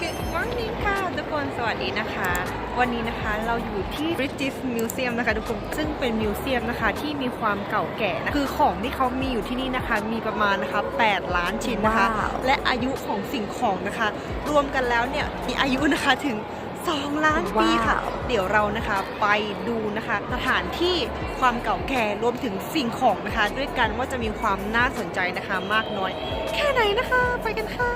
Good morning ค่ะทุกคนสวัสดีนะคะวันนี้นะคะเราอยู่ที่ British Museum นะคะทุกคนซึ่งเป็นมิวเซียมนะคะที่มีความเก่าแก่นะคือของที่เขามีอยู่ที่นี่นะคะมีประมาณนะคะ8ล้านชิ้นนะคะและอายุของสิ่งของนะคะรวมกันแล้วเนี่ยมีอายุนะคะถึง2ล้านปีค่ะเดี๋ยวเรานะคะไปดูนะคะสถานที่ความเก่าแก่รวมถึงสิ่งของนะคะด้วยกันว่าจะมีความน่าสนใจนะคะมากน้อยแค่ไหนนะคะไปกันค่ะ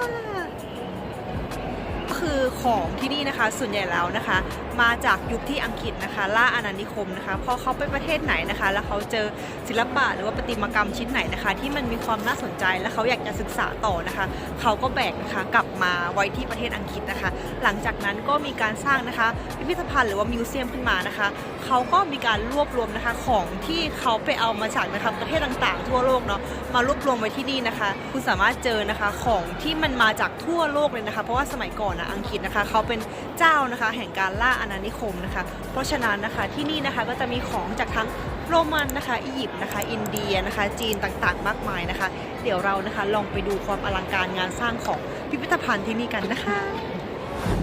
คือของที่นี่นะคะส่วนใหญ่แล้วนะคะมาจากยุคที่อังกฤษนะคะล่าอาณานิคมนะคะพอเขาไปประเทศไหนนะคะแล้วเขาเจอศิลปะหรือว่าประติมากรรมชิ้นไหนนะคะที่มันมีความน่าสนใจและเขาอยากจะศึกษาต่อนะคะเขาก็แบกนะคะกลับมาไว้ที่ประเทศอังกฤษนะคะหลังจากนั้นก็มีการสร้างนะคะพิพิธภัณฑ์หรือว่ามิวเซียมขึ้นมานะคะเขาก็มีการรวบรวมนะคะของที่เขาไปเอามาจากนะคะประเทศต่างๆทั่วโลกเนาะมารวบรวมไว้ที่นี่นะคะคุณสามารถเจอนะคะของที่มันมาจากทั่วโลกเลยนะคะเพราะว่าสมัยก่อนนะอังกฤษนะคะเขาเป็นเจ้านะคะแห่งการล่าอาณานิคมนะคะเพราะฉะนั้นนะคะที่นี่นะคะก็จะมีของจากทั้งโรมันนะคะอียิปต์นะคะอินเดียนะคะจีนต่างๆมากมายนะคะเดี๋ยวเรานะคะลองไปดูความอลังการงานสร้างของพิพิธภัณฑ์ที่นี่กันนะคะ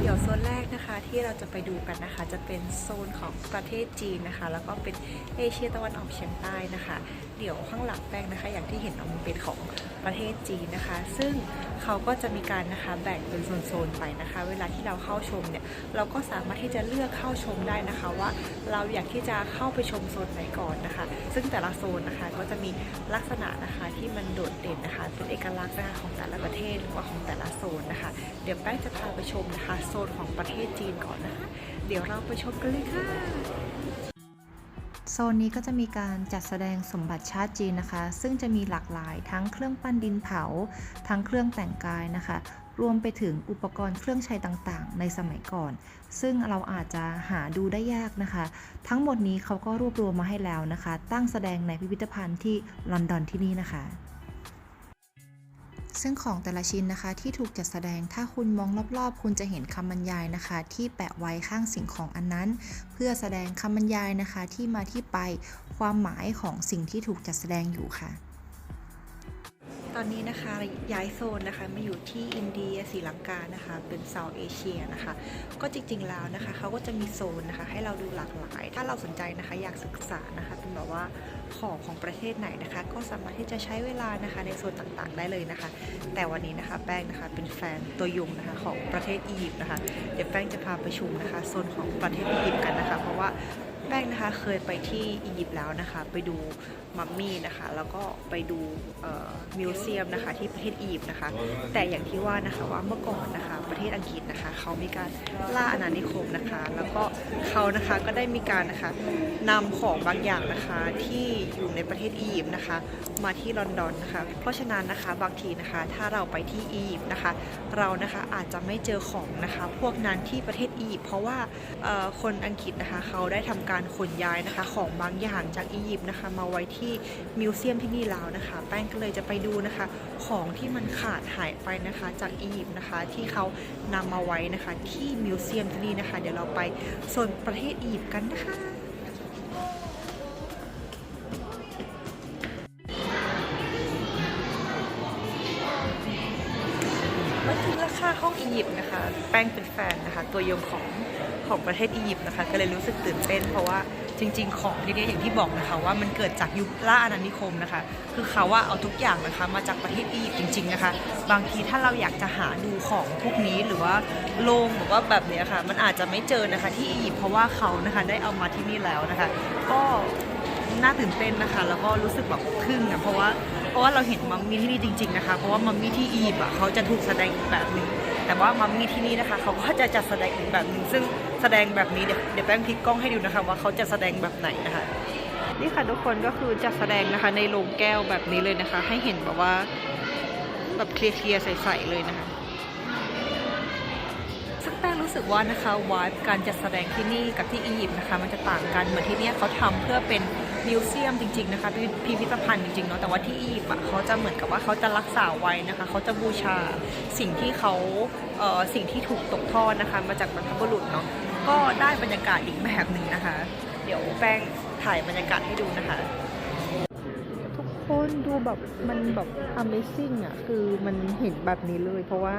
เดี๋ยวโซนแรกนะคะที่เราจะไปดูกันนะคะจะเป็นโซนของประเทศจีนนะคะแล้วก็เป็นเอเชียตะวันออกเฉียงใต้นะคะเดี๋ยวข้างหลังแป้งนะคะอย่างที่เห็นมันเป็นของประเทศจีนนะคะซึ่งเขาก็จะมีการนะคะแบ่งเป็นโซนๆไปนะคะเวลาที่เราเข้าชมเนี่ยเราก็สามารถที่จะเลือกเข้าชมได้นะคะว่าเราอยากที่จะเข้าไปชมโซนไหนก่อนนะคะซึ่งแต่ละโซนนะคะก็จะมีลักษณะนะคะที่มันโดดเด่นนะคะเป็นเอกลักษณ์นะคะของแต่ละประเทศหรือว่าของแต่ละโซนนะคะเดี๋ยวแป้งจะพาไปชมนะคะโซนของประเทศจีนก่อนนะคะเดี๋ยวเราไปชมกันเลยค่ะโซนนี้ก็จะมีการจัดแสดงสมบัติชาติจีนนะคะซึ่งจะมีหลากหลายทั้งเครื่องปั้นดินเผาทั้งเครื่องแต่งกายนะคะรวมไปถึงอุปกรณ์เครื่องใช้ต่างๆในสมัยก่อนซึ่งเราอาจจะหาดูได้ยากนะคะทั้งหมดนี้เขาก็รวบรวมมาให้แล้วนะคะตั้งแสดงในพิพิธภัณฑ์ที่ลอนดอนที่นี่นะคะซึ่งของแต่ละชิ้นนะคะที่ถูกจัดแสดงถ้าคุณมองรอบๆคุณจะเห็นคำบรรยายนะคะที่แปะไว้ข้างสิ่งของอันนั้นเพื่อแสดงคำบรรยายนะคะที่มาที่ไปความหมายของสิ่งที่ถูกจัดแสดงอยู่ค่ะตอนนี้นะคะย้ายโซนนะคะมาอยู่ที่อินเดียศรีลังกานะคะเป็นเซาท์เอเชียนะคะก็จริงๆแล้วนะคะเขาก็จะมีโซนนะคะให้เราดูหลากหลายถ้าเราสนใจนะคะอยากศึกษานะคะเป็นแบบว่าของประเทศไหนนะคะก็สามารถที่จะใช้เวลานะคะในโซนต่างๆได้เลยนะคะแต่วันนี้นะคะแป้งนะคะเป็นแฟนตัวยงนะคะของประเทศอียิปต์นะคะเดี๋ยวแป้งจะพาไปชมนะคะโซนของประเทศอียิปต์กันนะคะเพราะว่าแป้งนะคะเคยไปที่อียิปต์แล้วนะคะไปดูมัมมี่นะคะแล้วก็ไปดูมิวเซียมนะคะที่ประเทศอียิปต์นะคะแต่อย่างที่ว่านะคะว่าเมื่อก่อนนะคะประเทศอังกฤษนะคะเขามีการล่าอาณานิคมนะคะแล้วก็เขานะคะก็ได้มีการนะคะนำของบางอย่างนะคะที่อยู่ในประเทศอียิปต์นะคะมาที่ลอนดอนนะคะเพราะฉะนั้นนะคะบางทีนะคะถ้าเราไปที่อียิปต์นะคะเรานะคะอาจจะไม่เจอของนะคะพวกนั้นที่ประเทศอียิปต์เพราะว่าคนอังกฤษนะคะเขาได้ทำการขนย้ายนะคะของบางอย่างจากอียิปต์นะคะมาไว้ที่มิวเซียมที่นี่แล้วนะคะแป้งก็เลยจะไปดูนะคะของที่มันขาดหายไปนะคะจากอียิปต์นะคะที่เขานำมาไว้นะคะที่มิวเซียมที่นี่นะคะเดี๋ยวเราไปโซนประเทศอียิปต์กันนะคะมาถึงราคาห้องอียิปต์นะคะแป้งเป็นแฟนนะคะตัวยงของประเทศอียิปต์นะคะก็เลยรู้สึกตื่นเต้นเพราะว่าจริงๆของที่นี่อย่างที่บอกนะคะว่ามันเกิดจากยุคล่าอาณานิคมนะคะคือเขาว่าเอาทุกอย่างนะคะมาจากประเทศอียิปต์จริงๆนะคะบางทีถ้าเราอยากจะหาดูของพวกนี้หรือว่าโลงหรือว่าแบบนี้ค่ะมันอาจจะไม่เจอนะคะที่อียิปต์เพราะว่าเขานะคะได้เอามาที่นี่แล้วนะคะก็น่าตื่นเต้นนะคะแล้วก็รู้สึกแบบทึ่งเพราะว่าเราเห็นมัมมี่ที่นี่จริงๆนะคะเพราะว่ามัมมี่ที่อียิปต์เขาจะถูกแสดงอีกแบบนึงแต่ว่ามัมมี่ที่นี่นะคะเขาก็จะจัดแสดงอีกแบบนึงซึ่งแสดงแบบนี้เดี๋ยวแป้งพลิกกล้องให้ดูนะคะว่าเขาจะแสดงแบบไหนนะคะนี่ค่ะทุกคนก็คือจัดแสดงนะคะในโรงแก้วแบบนี้เลยนะคะให้เห็นแบบว่าแบบเคลียร์ใสๆเลยนะคะซึ่งแป้งรู้สึกว่านะคะวายการจัดแสดงที่นี่กับที่อียิปต์นะคะมันจะต่างกันเหมือนที่นี่เขาทำเพื่อเป็นมิวเซียมจริงๆนะคะพิพิธภัณฑ์จริงๆเนาะแต่ว่าที่อียิปต์เขาจะเหมือนกับว่าเขาจะรักษาไว้นะคะเขาจะบูชาสิ่งที่เขาสิ่งที่ถูกตกทอดนะคะมาจากบรรพบุรุษเนาะก็ได้บรรยากาศอีกแบบหนึ่งนะคะเดี๋ยวแป้งถ่ายบรรยากาศให้ดูนะคะทุกคนดูแบบมันแบบ Amazing อ่ะคือมันเห็นแบบนี้เลยเพราะว่า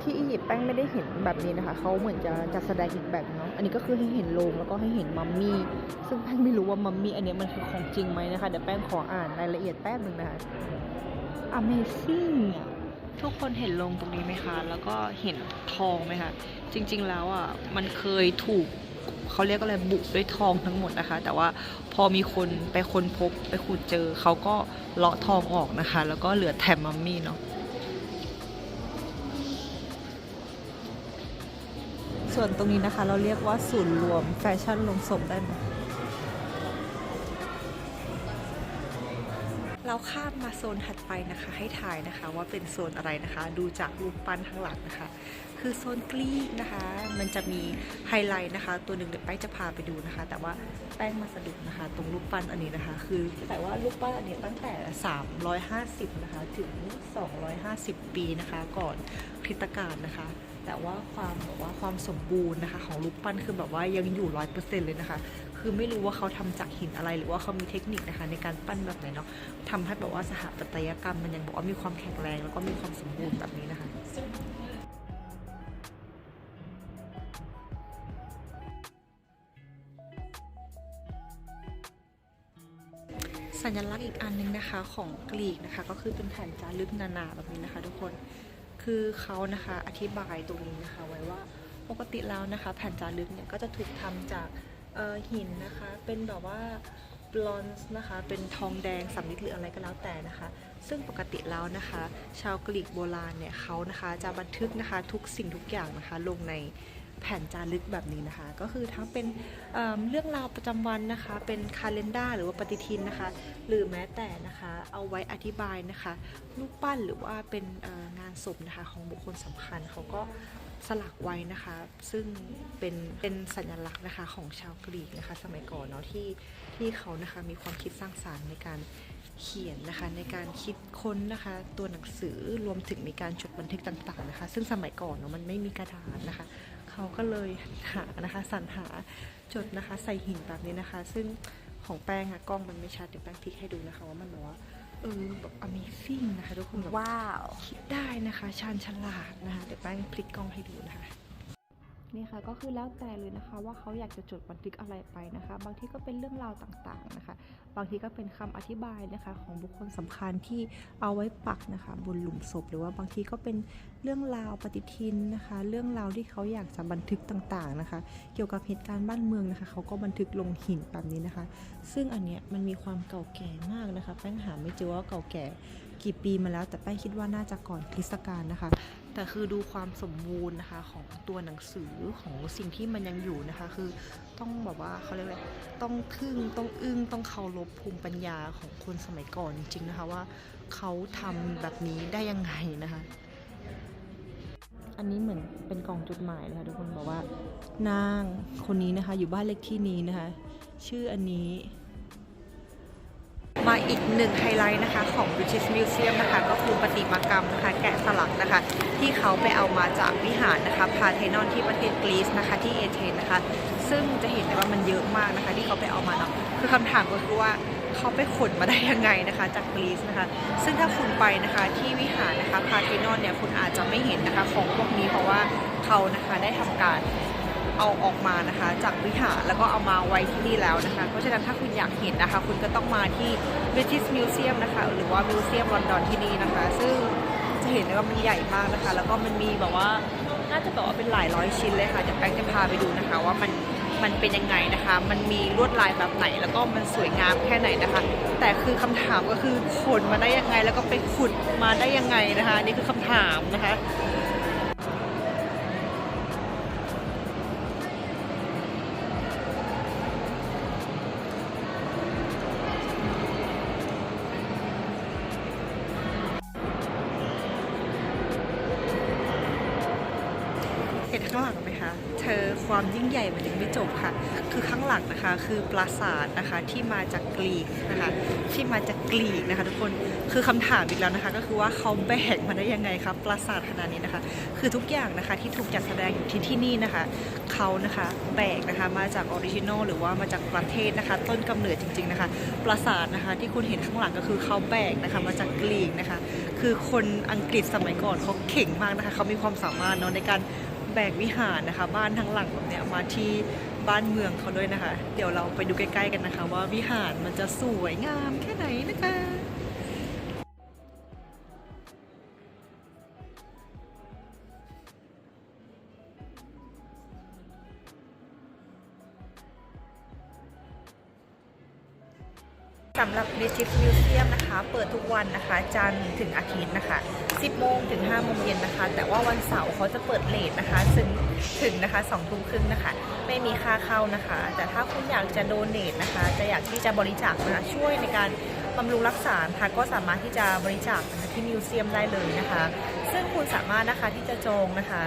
ที่อียิปต์แป้งไม่ได้เห็นแบบนี้นะคะเขาเหมือนจะจัดแสดงอีกแบบเนาะอันนี้ก็คือให้เห็นโลงแล้วก็ให้เห็นมัมมี่ซึ่งแป้งไม่รู้ว่ามัมมี่อันนี้มันคือของจริงไหมนะคะเดี๋ยวแป้งขออ่านรายละเอียดแป๊บนึงนะคะ Amazing อ่ะทุกคนเห็นโลงตรงนี้ไหมคะแล้วก็เห็นทองไหมคะจริงๆแล้วอ่ะมันเคยถูกเขาเรียกอะไรบุด้วยทองทั้งหมดนะคะแต่ว่าพอมีคนไปค้นพบไปขุดเจอเขาก็เลาะทองออกนะคะแล้วก็เหลือแต่มัมมี่เนาะส่วนตรงนี้นะคะเราเรียกว่าศูนย์รวมแฟชั่นลงศพได้ไหมเราข้ามมาโซนถัดไปนะคะให้ถ่ายนะคะว่าเป็นโซนอะไรนะคะดูจากรูปปั้นข้างหลังนะคะคือโซนกรีกนะคะมันจะมีไฮไลท์นะคะตัวหนึ่งเดี๋ยวแป้งจะพาไปดูนะคะแต่ว่าแป้งมาสะดุดนะคะตรงรูปปั้นอันนี้นะคะคือแต่ว่ารูปปั้นอันนี้ตั้งแต่350นะคะถึง250ปีนะคะก่อนคริสตกาลนะคะแต่ว่าความสมบูรณ์นะคะของรูปปั้นคือแบบว่ายังอยู่100%เลยนะคะคือไม่รู้ว่าเขาทำจากหินอะไรหรือว่าเขามีเทคนิคนะคะในการปั้นแบบไหนเนาะทำให้แบบว่าสถาปัตยกรรมมันยังบอกว่ามีความแข็งแรงแล้วก็มีความสมบูรณ์แบบนี้นะคะสัญลักษณ์อีกอันนึงนะคะของกรีกนะคะก็คือเป็นแผ่นจารึกนานาแบบนี้นะคะทุกคนคือเขานะคะอธิบายตรงนี้นะคะไว้ว่าปกติแล้วนะคะแผ่นจารึกเนี่ยก็จะถูกทำจากหินนะคะเป็นแบบว่าบลอนซ์นะคะเป็นทองแดงสำริดหรืออะไรก็แล้วแต่นะคะซึ่งปกติแล้วนะคะชาวกรีกโบราณเนี่ยเขานะคะจะบันทึกนะคะทุกสิ่งทุกอย่างนะคะลงในแผ่นจารึกแบบนี้นะคะก็คือทั้งเป็นเรื่องราวประจำวันนะคะเป็นคาเลนดาร์หรือว่าปฏิทินนะคะหรือแม้แต่นะคะเอาไว้อธิบายนะคะรูปปั้นหรือว่าเป็นงานศพนะคะของบุคคลสำคัญเขาก็สลักไว้นะคะซึ่งเป็นสัญลักษณ์นะคะของชาวกรีกนะคะสมัยก่อนเนาะที่เขานะคะมีความคิดสร้างสรรค์ในการเขียนนะคะในการคิดค้นนะคะตัวหนังสือรวมถึงมีการจดบันทึกต่างๆนะคะซึ่งสมัยก่อนเนาะมันไม่มีกระดาษนะคะเขาก็เลยหานะคะสรรหาจดนะคะใส่หินแบบนี้นะคะซึ่งของแป้งอะกล้องมันไม่ชัดเดี๋ยวแป้งพลิกให้ดูนะคะว่ามันแบบว่าแบบ Amazing นะคะทุกคนแบบว้าวคิดได้นะคะชาญฉลาดนะคะเดี๋ยวแป้งพลิกกล้องให้ดูนะคะนี่ค่ะก็คือแล้วแต่เลยนะคะว่าเขาอยากจะจดบันทึกอะไรไปนะคะบางทีก็เป็นเรื่องราวต่างๆนะคะบางทีก็เป็นคำอธิบายนะคะของบุคคลสำคัญที่เอาไว้ปักนะคะบนหลุมศพหรือว่าบางทีก็เป็นเรื่องราวปฏิทินนะคะเรื่องราวที่เขาอยากจะบันทึกต่างๆนะคะเกี่ยวกับเหตุการณ์บ้านเมืองนะคะเขาก็บันทึกลงหินแบบนี้นะคะซึ่งอันเนี้ยมันมีความเก่าแก่มากนะคะแป้งหาไม่เจอว่าเก่าแก่กี่ปีมาแล้วแต่แป้งคิดว่าน่าจะก่อนคริสตกาลนะคะแต่คือดูความสมบูรณ์นะคะของตัวหนังสือของสิ่งที่มันยังอยู่นะคะคือต้องแบบว่าเขาเรียกอะไรต้องทึ่งต้องอึ้งต้องเคารพภูมิปัญญาของคนสมัยก่อนจริงๆนะคะว่าเขาทำแบบนี้ได้ยังไงนะคะอันนี้เหมือนเป็นกล่องจดหมายเลยค่ะทุกคนบอกว่านางคนนี้นะคะอยู่บ้านเลขที่นี้นะคะชื่ออันนี้มาอีกหนึ่งไฮไลท์นะคะของ British Museum นะคะก็คือประติมากรรมนะคะแกะสลักนะคะที่เขาไปเอามาจากวิหารนะคะพาเทนอนที่ประเทศกรีซนะคะที่เอเธนนะคะซึ่งจะเห็นได้ว่ามันเยอะมากนะคะที่เขาไปเอามาเนาะคือคำถามก็คือว่าเขาไปขนมาได้ยังไงนะคะจากกรีซนะคะซึ่งถ้าคุณไปนะคะที่วิหารนะคะพาเทนอนเนี่ยคุณอาจจะไม่เห็นนะคะของพวกนี้เพราะว่าเขานะคะได้ทำการเอาออกมานะคะจากวิหารแล้วก็เอามาไว้ที่นี่แล้วนะคะเพราะฉะนั้นถ้าคุณอยากเห็นนะคะคุณก็ต้องมาที่ British Museum นะคะหรือว่า Museum London ที่นี่นะคะซึ่งจะเห็นได้ว่ามันใหญ่มากนะคะแล้วก็มันมีแบบว่าน่าจะแบบว่าเป็นหลายร้อยชิ้นเลยค่ะเดี๋ยวแป้งจะพาไปดูนะคะว่ามันเป็นยังไงนะคะมันมีลวดลายแบบไหนแล้วก็มันสวยงามแค่ไหนนะคะแต่คือคำถามก็คือขนมาได้ยังไงแล้วก็ไปขุดมาได้ยังไงนะคะนี่คือคำถามนะคะเห็นข้างหลังไหมคะเธอความยิ่งใหญ่มันยังไม่จบค่ะคือข้างหลังนะคะคือปราสาทนะคะที่มาจากกรีกนะคะที่มาจากกรีกนะคะทุกคนคือคำถามอีกแล้วนะคะก็คือว่าเขาแบกมาได้ยังไงครับปราสาทขนาดนี้นะคะคือทุกอย่างนะคะที่ถูกจัดแสดงอยู่ที่นี่นะคะเขานะคะแบกนะคะมาจากออริจินอลหรือว่ามาจากประเทศนะคะต้นกำเนิดจริงๆนะคะปราสาทนะคะที่คุณเห็นข้างหลังก็คือเขาแบกนะคะมาจากกรีกนะคะค คือคนอังกฤษสมัยก่อนเขาเข่งมากนะคะเขามีความสามารถเนาะในการแบกวิหารนะคะบ้านทั้งหลังแบบเนี้ยมาที่บ้านเมืองเขาด้วยนะคะ เดี๋ยวเราไปดูใกล้ๆกันนะคะว่าวิหารมันจะสวยงามแค่ไหนนะคะ สำหรับ British Museum นะคะเปิดทุกวันนะคะจันทร์ถึงอาทิตย์นะคะ 10 โมงถึง 5 โมงเย็นนะคะ แต่ว่าวันเสาร์เขาจะเปิดเลทนะคะถึงนะคะ 2 ทุ่มครึ่งนะคะ ไม่มีค่าเข้านะคะ แต่ถ้าคุณอยากจะโดเนทนะคะ จะอยากที่จะบริจาคนะคะช่วยในการบำรุงรักษานะคะก็สามารถที่จะบริจาคนะคะที่มิวเซียมได้เลยนะคะ ซึ่งคุณสามารถนะคะที่จะจองนะคะ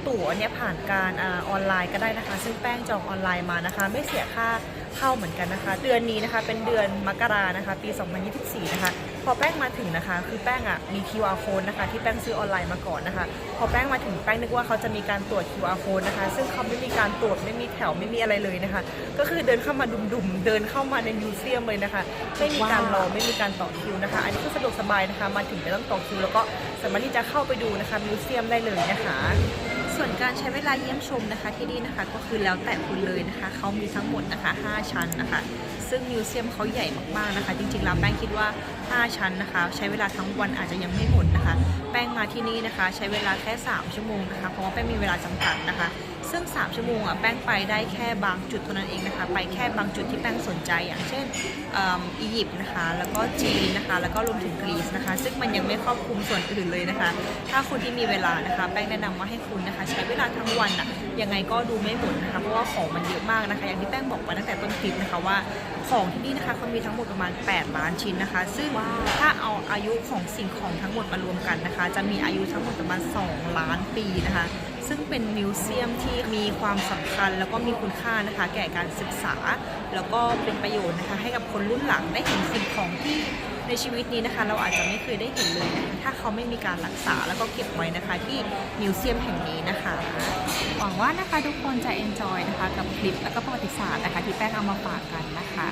ตั๋วเนี่ยผ่านการออนไลน์ก็ได้นะคะ ซึ่งแป้งจองออนไลน์มานะคะ ไม่เสียค่าเข้าเหมือนกันนะคะ เดือนนี้นะคะเป็นเดือนมกรานะคะปี 2024 นะคะ พอแป้งมาถึงนะคะคือแป้งมี QR code นะคะที่แป้งซื้อออนไลน์มาก่อนนะคะ พอแป้งมาถึงแป้งนึกว่าเขาจะมีการตรวจ QR code นะคะ ซึ่งเขาไม่มีการตรวจไม่มีแถวไม่มีอะไรเลยนะคะ ก็คือเดินเข้ามาดุ่มๆเดินเข้ามาในมิวเซียมเลยนะคะ ไม่มีการรอไม่มีการต่อคิวนะคะ อันนี้ก็สะดวกสบายนะคะมาถึงไม่ต้องต่อคิวแล้วก็สามารถที่จะเข้าไปดูนะคะมิวเซียมได้เลยนะคะ ส่วนการใช้เวลาเยี่ยมชมนะคะที่นี่นะคะก็คือแล้วแต่คุณเลยนะคะเขามีทั้งหมดนะคะ5ชั้นนะคะซึ่งมิวเซียมเขาใหญ่มากๆนะคะ จริงๆแล้วแป้งคิดว่า5ชั้นนะคะใช้เวลาทั้งวันอาจจะยังไม่หมดนะคะแป้งมาที่นี่นะคะใช้เวลาแค่3ชั่วโมงนะคะเพราะว่าแป้งมีเวลาจำกัดนะคะซึ่ง3ชั่วโมงแป้งไปได้แค่บางจุดเท่านั้นเองนะคะไปแค่บางจุดที่แป้งสนใจอย่างเช่นอียิปต์นะคะแล้วก็จีนนะคะแล้วก็รวมถึงกรีซนะคะซึ่งมันยังไม่ครอบคลุมส่วนอื่นเลยนะคะถ้าคุณที่มีเวลานะคะแป้งแนะนำว่าให้คุณนะคะใช้เวลาทั้งวันยังไงก็ดูไม่หมดนะคะเพราะว่าของมันเยอะมากนะคะอย่างที่แป้งบอกไปตั้งแต่ต้นคลิปนะคะว่าของที่นี่นะคะเขามีทั้งหมดประมาณ8ล้านชิ้นนะคะซึ่งถ้าเอาอายุของสิ่งของทั้งหมดมารวมกันนะคะจะมีอายุทั้งหมดประมาณ2ล้านปีนะคะซึ่งเป็นมิวเซียมที่มีความสำคัญแล้วก็มีคุณค่านะคะแก่การศึกษาแล้วก็เป็นประโยชน์นะคะให้กับคนรุ่นหลังได้เห็นสิ่งของที่ในชีวิตนี้นะคะเราอาจจะไม่เคยได้เห็นเลยนะคะถ้าเขาไม่มีการรักษาแล้วก็เก็บไว้นะคะที่มิวเซียมแห่งนี้นะคะหวังว่านะคะทุกคนจะ enjoy นะคะกับคลิปแล้วก็ประวัติศาสตร์นะคะที่แป้งเอามาฝากกันนะคะ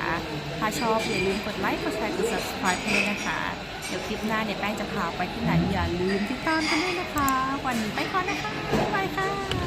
ถ้าชอบอย่าลืมกดไลค์กดแชร์กด subscribe ให้ด้วยนะคะเดี๋ยวคลิปหน้าเนี่ยแป้งจะพาไปที่ไหนอย่าลืมติดตามกันด้วยนะคะวันนี้ไปก่อนนะคะบ๊ายบายค่ะ